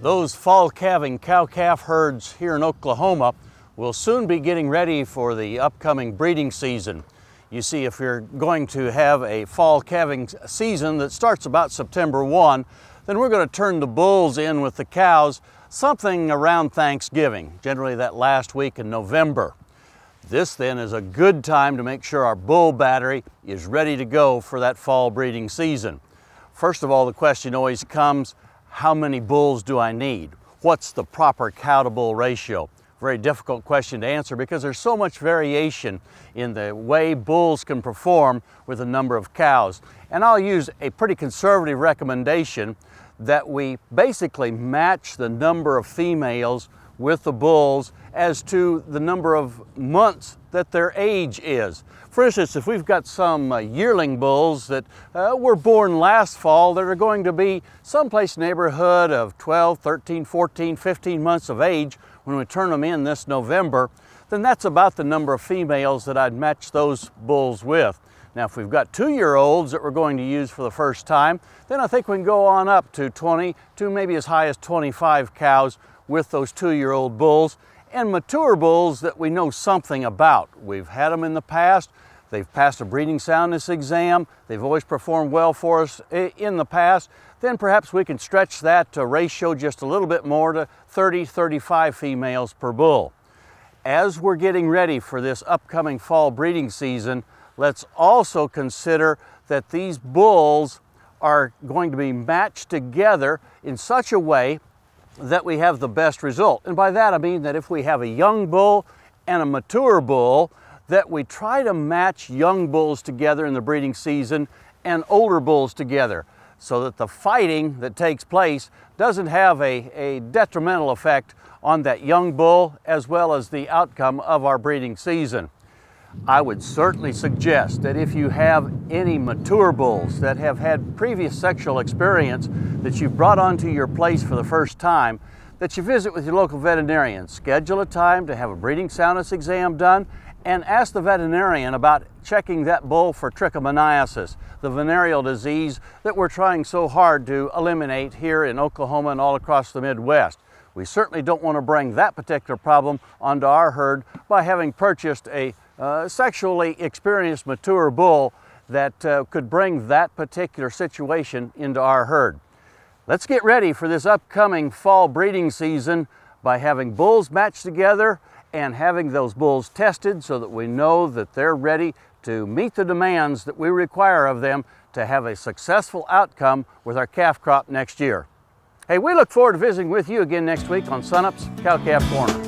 Those fall calving cow-calf herds here in Oklahoma will soon be getting ready for the upcoming breeding season. You see, if you're going to have a fall calving season that starts about September 1, then we're going to turn the bulls in with the cows something around Thanksgiving, generally that last week in November. This then is a good time to make sure our bull battery is ready to go for that fall breeding season. First of all, the question always comes, how many bulls do I need? What's the proper cow to bull ratio? Very difficult question to answer because there's so much variation in the way bulls can perform with a number of cows. And I'll use a pretty conservative recommendation that we basically match the number of females with the bulls as to the number of months that their age is. For instance, if we've got some yearling bulls that were born last fall that are going to be someplace neighborhood of 12, 13, 14, 15 months of age when we turn them in this November, then that's about the number of females that I'd match those bulls with. Now, if we've got 2-year-olds that we're going to use for the first time, then I think we can go on up to 20 to maybe as high as 25 cows with those 2-year-old bulls, and mature bulls that we know something about. We've had them in the past, they've passed a breeding soundness exam, they've always performed well for us in the past, then perhaps we can stretch that ratio just a little bit more to 30, 35 females per bull. As we're getting ready for this upcoming fall breeding season, let's also consider that these bulls are going to be matched together in such a way that we have the best result. And by that I mean that if we have a young bull and a mature bull, that we try to match young bulls together in the breeding season and older bulls together, so that the fighting that takes place doesn't have a detrimental effect on that young bull as well as the outcome of our breeding season. I would certainly suggest that if you have any mature bulls that have had previous sexual experience that you've brought onto your place for the first time, that you visit with your local veterinarian. Schedule a time to have a breeding soundness exam done and ask the veterinarian about checking that bull for trichomoniasis, the venereal disease that we're trying so hard to eliminate here in Oklahoma and all across the Midwest. We certainly don't want to bring that particular problem onto our herd by having purchased a sexually experienced mature bull that could bring that particular situation into our herd. Let's get ready for this upcoming fall breeding season by having bulls matched together and having those bulls tested so that we know that they're ready to meet the demands that we require of them to have a successful outcome with our calf crop next year. Hey, we look forward to visiting with you again next week on Sunup's Cow-Calf Corner.